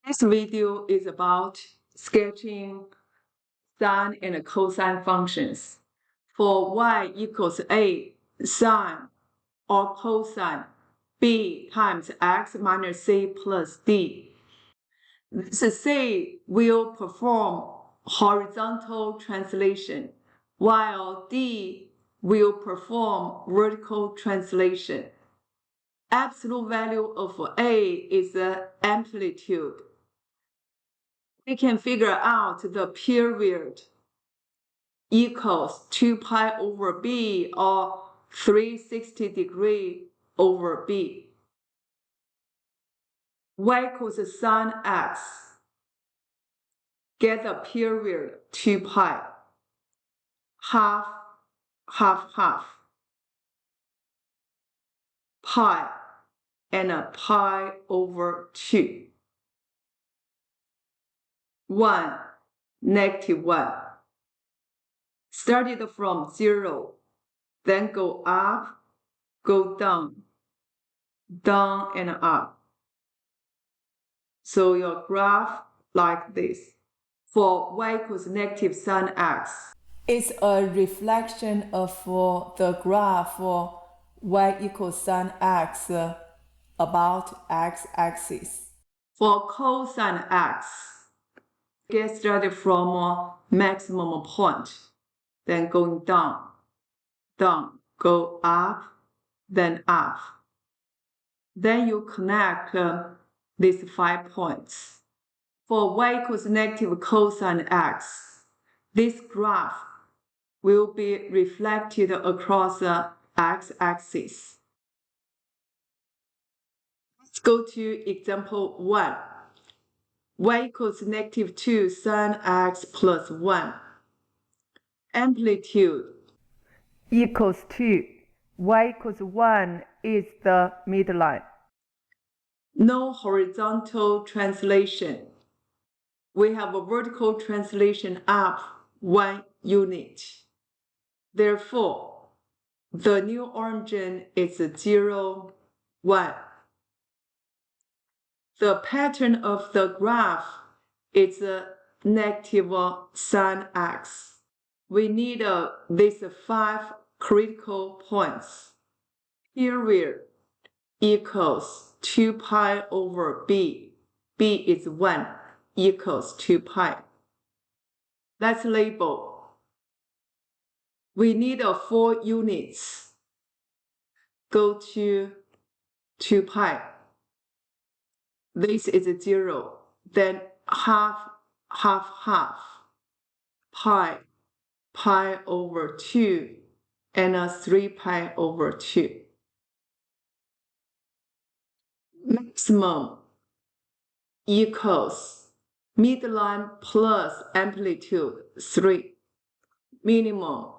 This video is about sketching sine and cosine functions. For y equals a, sine or cosine b times x minus c plus d. This c will perform horizontal translation, while d will perform vertical translation. Absolute value of a is the amplitude. We can figure out the period equals 2 pi over b or 360 degree over b. Y equals sine x. Get the period 2 pi. Half, half, half. Pi and a pi over 2. 1, -1. Started from 0, then go up, go down, down and up. So your graph like this. For y equals negative sine x, it's a reflection of the graph for y equals sine x about x-axis. For cosine x, get started from maximum point, then going down, down, go up, then up. Then you connect these 5 points. For y equals negative cosine x, this graph will be reflected across the x-axis. Let's go to example 1. Y equals negative 2 sine x plus 1. Amplitude equals 2. Y equals 1 is the midline. No horizontal translation. We have a vertical translation up 1 unit. Therefore, the new origin is 0, 1. The pattern of the graph is negative sine x. We need these 5 critical points. Period equals 2 pi over b. b is 1 equals 2 pi. Let's label. We need 4 units. Go to 2 pi. This is 0. Then half, half, half. Pi, pi over 2, and 3 pi over 2. Maximum equals midline plus amplitude 3. Minimum,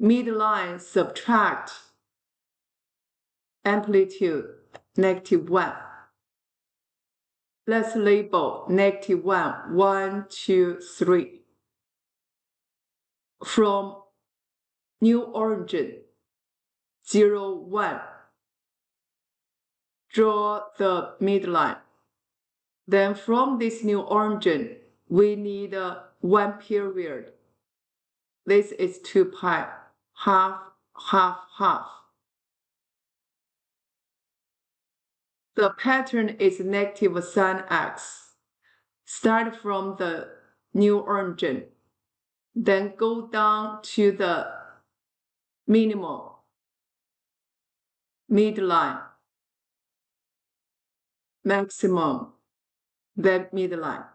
midline subtract amplitude -1. Let's label -1, 1, 2, 3. From new origin 0, 1. Draw the midline. Then from this new origin, we need 1 period. This is 2 pi, half, half, half. The pattern is negative sine x. Start from the new origin, then go down to the minimum, midline, maximum, then midline.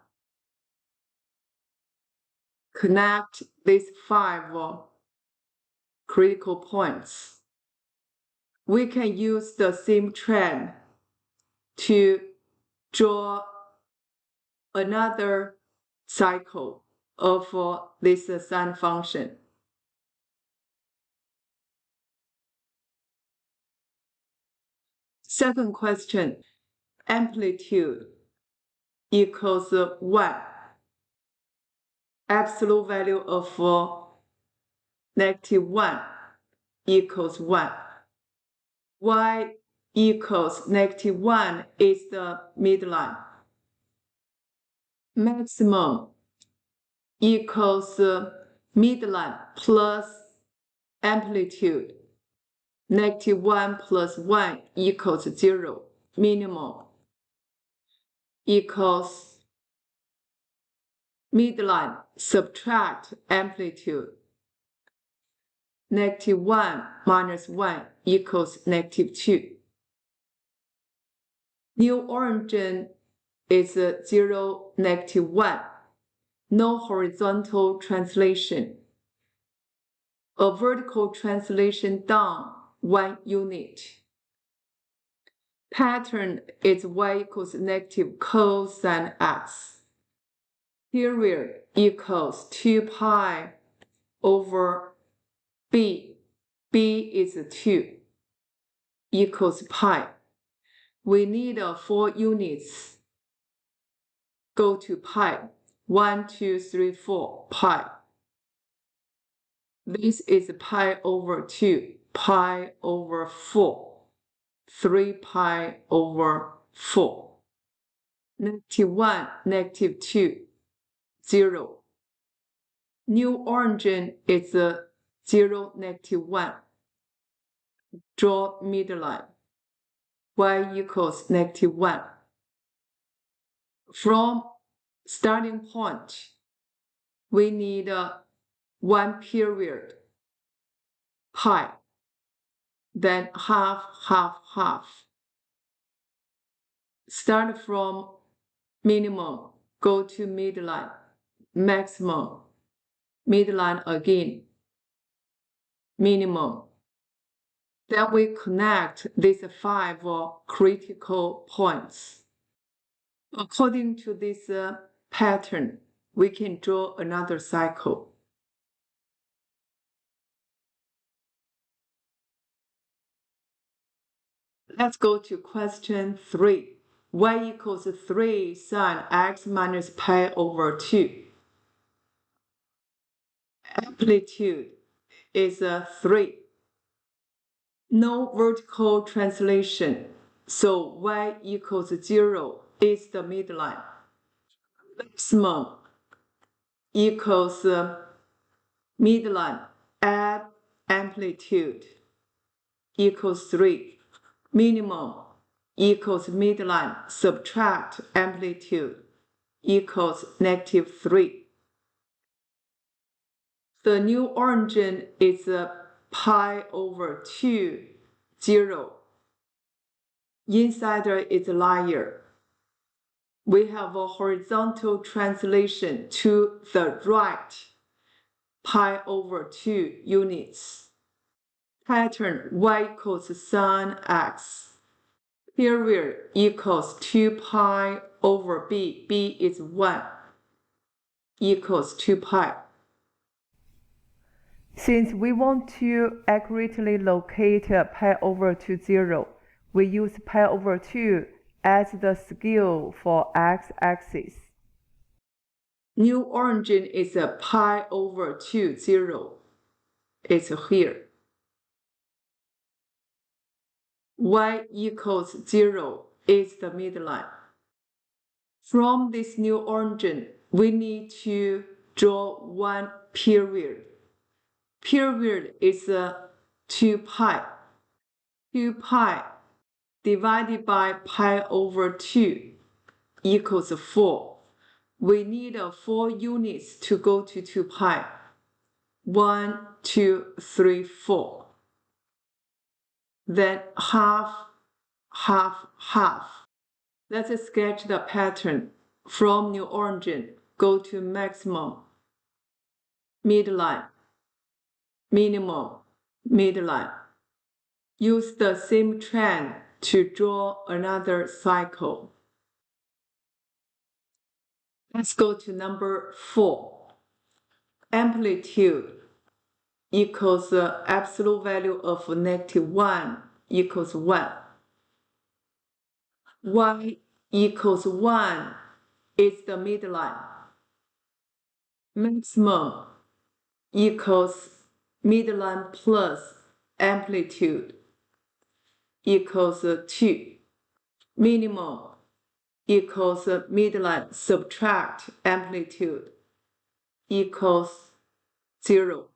Connect these 5 critical points. We can use the same trend to draw another cycle of this sine function. Second question, amplitude equals 1. Absolute value of -1 equals 1. Y equals -1 is the midline. Maximum equals midline plus amplitude. -1 plus 1 equals 0. Minimum equals midline subtract amplitude. -1 minus 1 equals -2. New origin is 0, -1. No horizontal translation. A vertical translation down 1 unit. Pattern is y equals negative cosine x. Period equals 2 pi over b. b is 2 equals pi. We need 4 units. Go to pi. 1, 2, 3, 4 pi. This is pi over 2, pi over 4, 3 pi over 4. -1, -2, 0. New origin is 0, -1. Draw midline. Y equals -1. From starting point, we need 1 period, pi, then half, half, half. Start from minimum, go to midline, maximum, midline again, minimum. Then we connect these 5 critical points. According to this pattern, we can draw another cycle. Let's go to question 3. Y equals 3 sine x minus pi over 2. Amplitude is 3. No vertical translation, so y equals 0 is the midline. Maximum equals midline add amplitude equals 3. Minimum equals midline subtract amplitude equals -3. The new origin is pi over 2, 0. Inside is a layer. We have a horizontal translation to the right, pi over 2 units. Pattern y equals sine x. Period equals 2 pi over b. b is 1 equals 2 pi. Since we want to accurately locate pi over 2, 0, we use pi over 2 as the scale for x-axis. New origin is pi over 2, 0. It's here. Y equals 0 is the midline. From this new origin, we need to draw 1 period. Period is 2 pi. 2 pi divided by pi over 2 equals 4. We need 4 units to go to 2 pi. 1, 2, 3, 4. Then half, half, half. Let's sketch the pattern. From new origin, go to maximum, midline, minimum, midline. Use the same trend to draw another cycle. Let's go to number 4. Amplitude equals the absolute value of -1 equals 1. Y equals 1 is the midline. Maximum equals midline plus amplitude equals 2. Minimum equals midline subtract amplitude equals 0.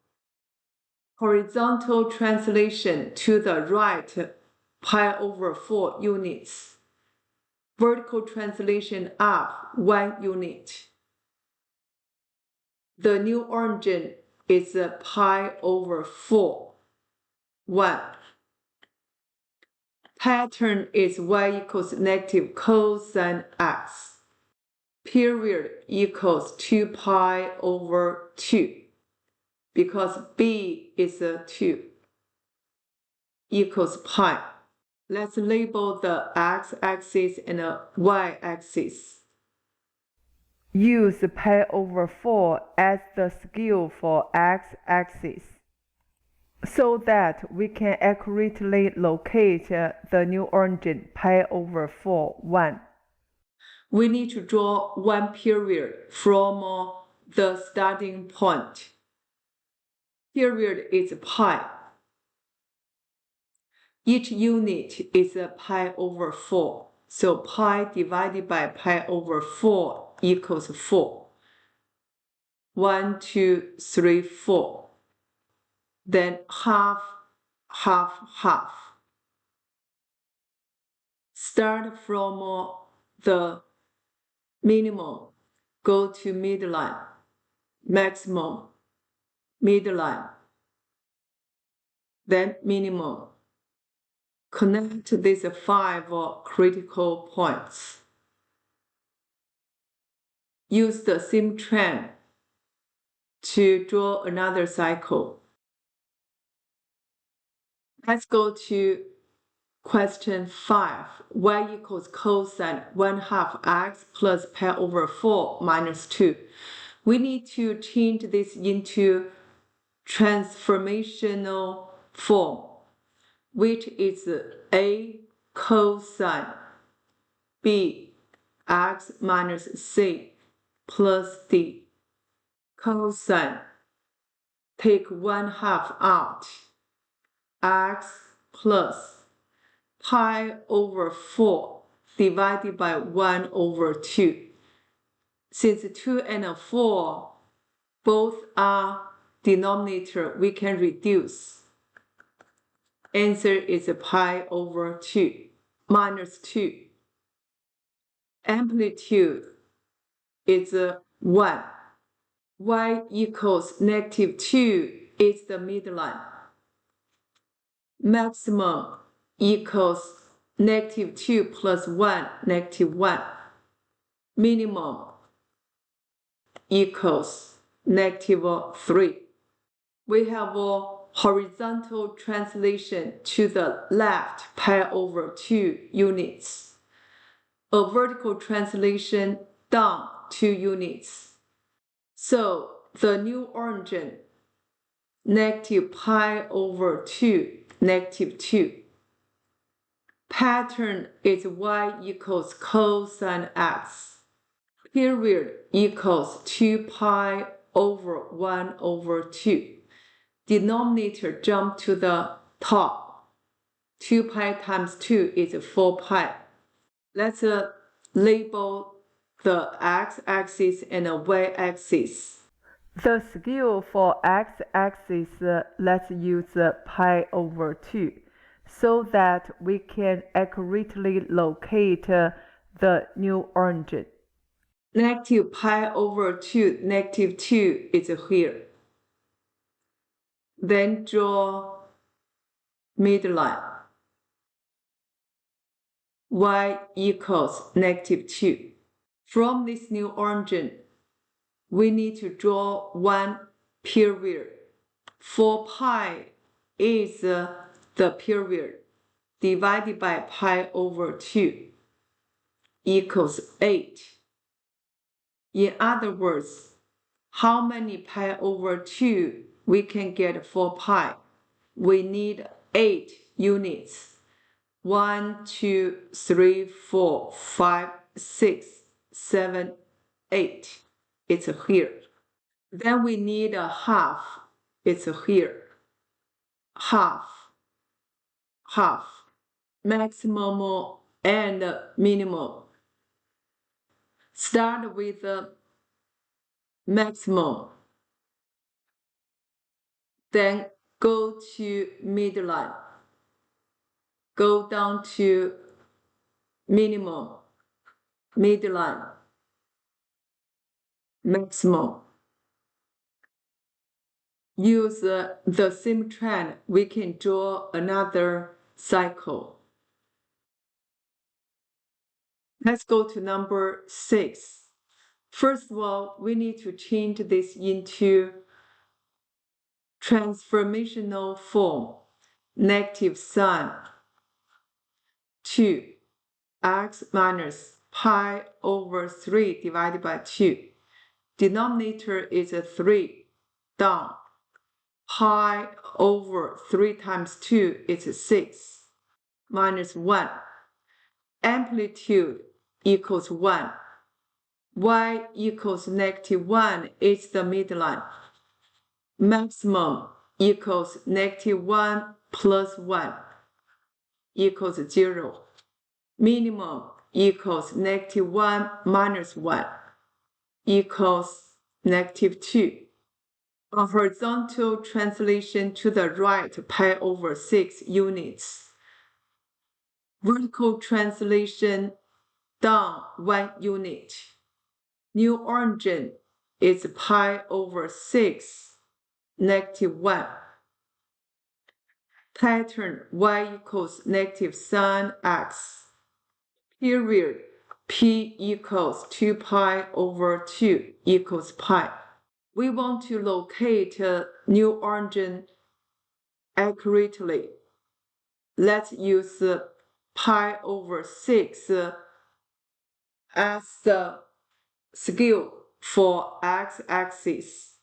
Horizontal translation to the right pi over 4 units. Vertical translation up 1 unit. The new origin is pi over 4, 1. Pattern is y equals negative cosine x. Period equals 2 pi over 2, because b is 2, equals pi. Let's label the x-axis and the y-axis. Use pi over 4 as the scale for x-axis, so that we can accurately locate the new origin pi over 4, 1. We need to draw one period from the starting point. Period is pi. Each unit is pi over 4. So pi divided by pi over 4 equals 4. 1, 2, 3, 4. Then half, half, half. Start from the minimum, go to midline, maximum, midline, then minimum. Connect these 5 critical points. Use the same trend to draw another cycle. Let's go to question 5. Y equals cosine 1/2 x plus pi over 4 minus 2. We need to change this into transformational form, which is a cosine b x minus c plus d. Cosine, take 1/2 out, x plus pi over 4 divided by 1 over 2. Since 2 and 4 both are denominator, we can reduce. Answer is pi over 2 minus 2. Amplitude is 1. Y equals negative 2 is the midline. Maximum equals negative 2 plus 1, negative 1. Minimum equals negative 3. We have a horizontal translation to the left pi over 2 units. A vertical translation down 2 units. So the new origin, negative pi over 2, negative 2. Pattern is y equals cosine x. Period equals 2 pi over 1 over 2. Denominator jump to the top. 2 pi times 2 is 4 pi. Let's label the x-axis and the y-axis. The scale for x-axis, let's use pi over 2, so that we can accurately locate the new origin. Negative pi over 2, negative 2 is here. Then draw midline. Y equals negative 2. From this new origin, we need to draw one period. 4 pi is the period divided by pi over 2 equals 8. In other words, how many pi over 2 we can get 4 pi? We need 8 units. 1, 2, 3, 4, 5, 6, 7, 8. It's here. Then we need a half. It's here. Half. Half. Maximum and minimum. Start with the maximum, then go to midline, go down to minimum, midline, maximum. Use the same trend, we can draw another cycle. Let's go to number 6. First of all, we need to change this into transformational form, negative sine 2 x minus pi over 3 divided by 2. Denominator is a 3, down. Pi over 3 times 2 is 6, minus 1. Amplitude equals 1. Y equals negative 1 is the midline. Maximum equals negative 1 plus 1 equals 0. Minimum equals negative 1 minus 1 equals negative 2. A horizontal translation to the right, pi over 6 units. Vertical translation down 1 unit. New origin is pi over 6, negative 1. Pattern y equals negative sine x. Period p equals 2 pi over 2 equals pi. We want to locate new origin accurately. Let's use pi over 6 as the scale for x-axis.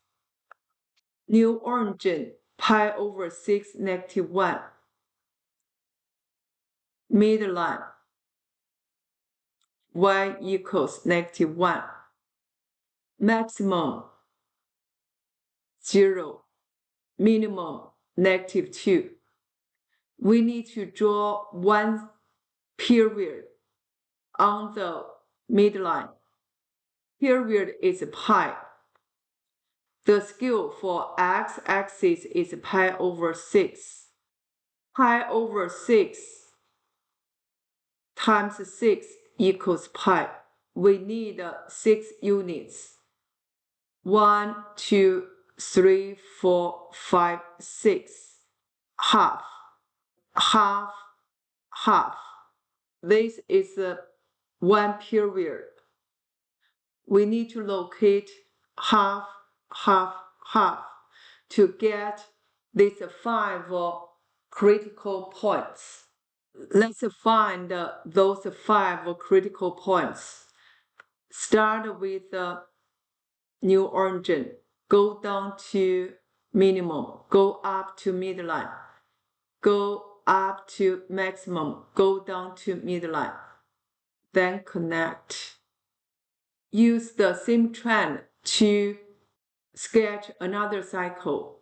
New origin, pi over 6 negative 1. Midline, y equals negative 1. Maximum, 0. Minimum, negative 2. We need to draw one period on the midline. Period is pi. The scale for x-axis is pi over 6. Pi over 6 times 6 equals pi. We need 6 units. 1, 2, 3, 4, 5, 6. Half, half, half. This is one period. We need to locate half, half, half to get these 5 critical points. Let's find those 5 critical points. Start with new origin, go down to minimum, go up to midline, go up to maximum, go down to midline, then connect. Use the same trend to sketch another cycle.